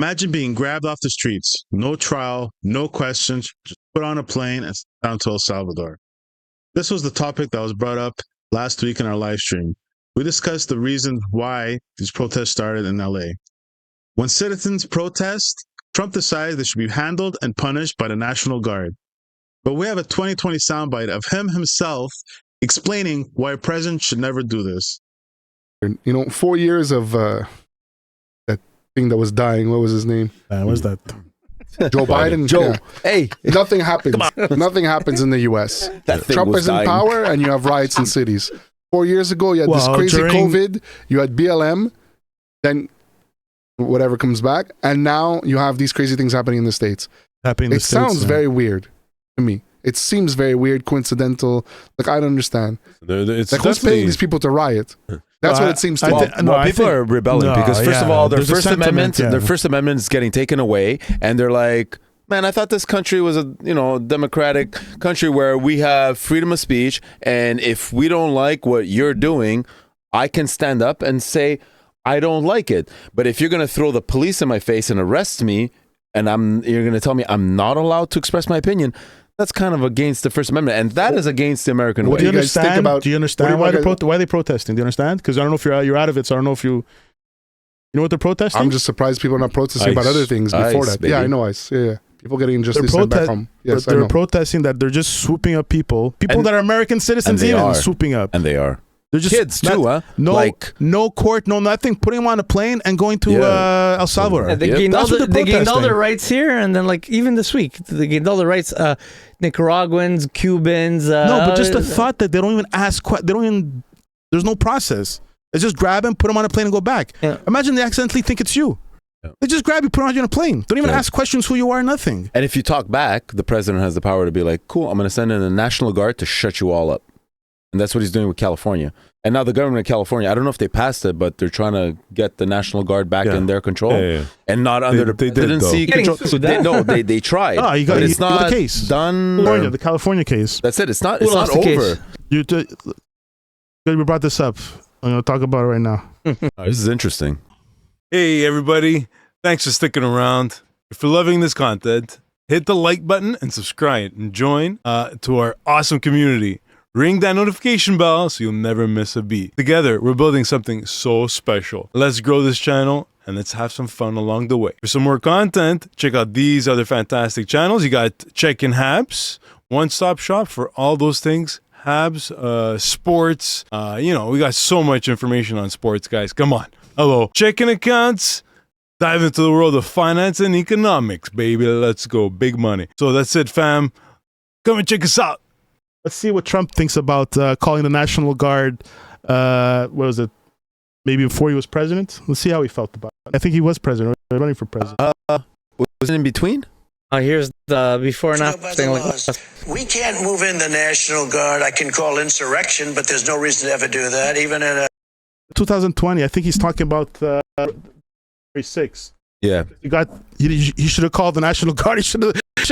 Imagine being grabbed off the streets, no trial, no questions, just put on a plane and sent down to El Salvador. This was the topic that was brought up last week in our live stream. We discussed the reasons why these protests started in LA. When citizens protest, Trump decides they should be handled and punished by the National Guard. But we have a 2020 soundbite of him himself explaining why a president should never do this. 4 years of that thing that was dying. What was his name? What was that? Joe Biden. Joe. Yeah. Hey. Nothing happens. Nothing happens in the U.S. Trump is in power and you have riots in cities. 4 years ago, you had this crazy COVID. You had BLM. Then whatever comes back. And now you have these crazy things happening in the States. It sounds very weird to me. It seems very weird, coincidental. Like, I don't understand. It's like, who's paying these people to riot? That's what it seems to me. People are rebelling because, first of all, their First Amendment is getting taken away, and they're like, man, I thought this country was a democratic country where we have freedom of speech, and if we don't like what you're doing, I can stand up and say, I don't like it. But if you're going to throw the police in my face and arrest me, and you're going to tell me I'm not allowed to express my opinion, that's kind of against the First Amendment, and that is against the American way. Do you understand why they're protesting? Do you understand? Because I don't know if you're out of it, so I don't know if you know what they're protesting. I'm just surprised people are not protesting about other things before that. Baby. Yeah, I know ICE. Yeah. People getting injustice sent back home. Yes, they're protesting that they're just swooping up people that are American citizens, swooping up, and they are. They're just kids too, huh? No court, no nothing. Putting them on a plane and going to El Salvador. Yeah, they gained all their rights here, and then even this week they gained all the rights. Nicaraguans, Cubans. No, but just the thought that they don't even ask. There's no process. They just grab him, put him on a plane, and go back. Yeah. Imagine they accidentally think it's you. Yeah. They just grab you, put you on a plane. Don't even ask questions who you are, nothing. And if you talk back, the president has the power to be like, "Cool, I'm going to send in the National Guard to shut you all up." And that's what he's doing with California. And now the government of California, I don't know if they passed it, but they're trying to get the National Guard back in their control and not under the presidency control. They tried. But it's not the case. Done. The California case. That's it. It's not over. We brought this up. I'm going to talk about it right now. This is interesting. Hey, everybody. Thanks for sticking around. If you're loving this content, hit the like button and subscribe and join to our awesome community. Ring that notification bell so you'll never miss a beat. Together, we're building something so special. Let's grow this channel and let's have some fun along the way. For some more content, check out these other fantastic channels. You got Checkin Habs, one-stop shop for all those things. Habs, sports, we got so much information on sports, guys. Come on. Hello. Checking accounts. Dive into the world of finance and economics, baby. Let's go. Big money. So that's it, fam. Come and check us out. Let's see what Trump thinks about calling the National Guard. What was it? Maybe before he was president. Let's see how he felt about it. I think he was president, running for president. Was it in between? Here's the before and after thing. We can't move in the National Guard. I can call insurrection, but there's no reason to ever do that, even in 2020. I think he's talking about 36. Yeah. He should have called the National Guard. He should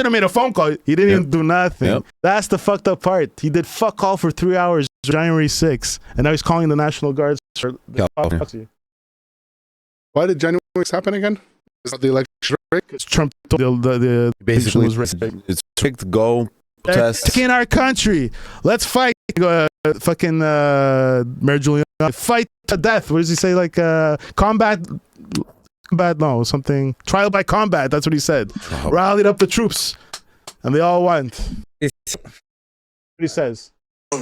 have made a phone call. He didn't even do nothing. Yep. That's the fucked up part. He did fuck all for 3 hours January 6th, and now he's calling the National Guard. Why did January 6th happen again? Is that the election rigged? Because Trump told the basically was rigged. It's rigged. Go protest. In our country. Let's fight. Fucking Mayor Giuliani. Fight to death. What does he say? Like combat. No, something. Trial by combat. That's what he said. Oh. Rallied up the troops, and they all went. What he says.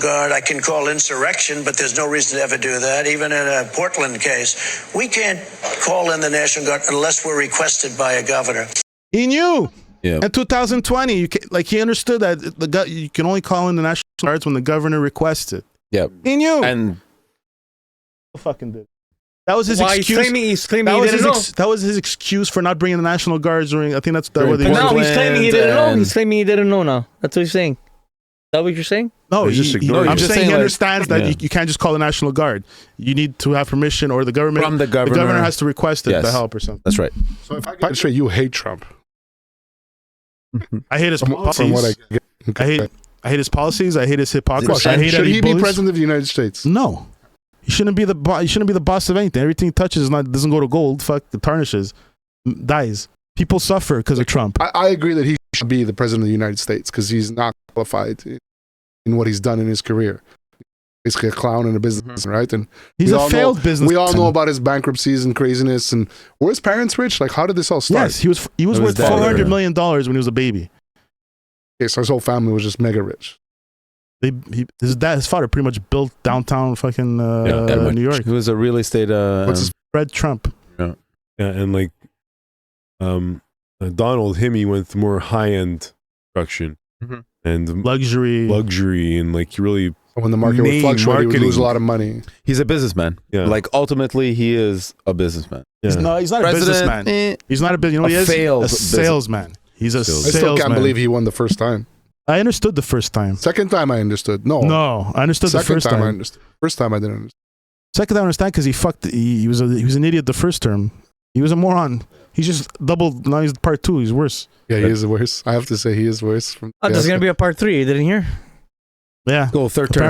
Guard, I can call insurrection, but there's no reason to ever do that. Even in a Portland case, we can't call in the National Guard unless we're requested by a governor. He knew. Yeah. In 2020, he understood that you can only call in the National Guards when the governor requests it. Yeah. He knew. And fucking did. That was his excuse. He's claiming he didn't know. That was his excuse for not bringing the National Guards during. I think that's the. No, he's claiming he didn't know. He's claiming he didn't know now. That's what he's saying. Is that what you're saying? No, he's just ignoring. I'm just saying he understands that you can't just call the National Guard. You need to have permission, or the government. From the governor. The governor has to request it to help or something. That's right. So if I get straight, you hate Trump. I hate his policies. From what I hate his policies. I hate his hypocrisy. I hate should he be president of the United States? No. He shouldn't be the boss of anything. Everything he touches doesn't go to gold. Fuck, it tarnishes. dies. People suffer because of Trump. I agree that he should be the president of the United States because he's not qualified in what he's done in his career. Basically a clown and a businessman, right? And he's a failed businessman. We all know about his bankruptcies and craziness. And were his parents rich? Like, how did this all start? Yes, he was worth $400 million when he was a baby. Okay, so his whole family was just mega rich. His father pretty much built downtown fucking New York. He was a real estate. What's his Fred Trump? Yeah, and like Donald, he went to more high-end construction and luxury, and like really. When the market would fluctuate, he would lose a lot of money. He's a businessman. Yeah. Like ultimately, he is a businessman. Yeah. He's not a businessman. He's not a business. You know what he is? A salesman. He's a salesman. I still can't believe he won the first time. I understood the first time. Second time I understood. No, I understood the first time. I understood. First time I didn't understand. Second time I understand because he was an idiot the first term. He was a moron. He's just doubled. Now he's part 2. He's worse. Yeah, he is worse. I have to say he is worse. There's gonna be a part 3. You didn't hear? Yeah. Go third term.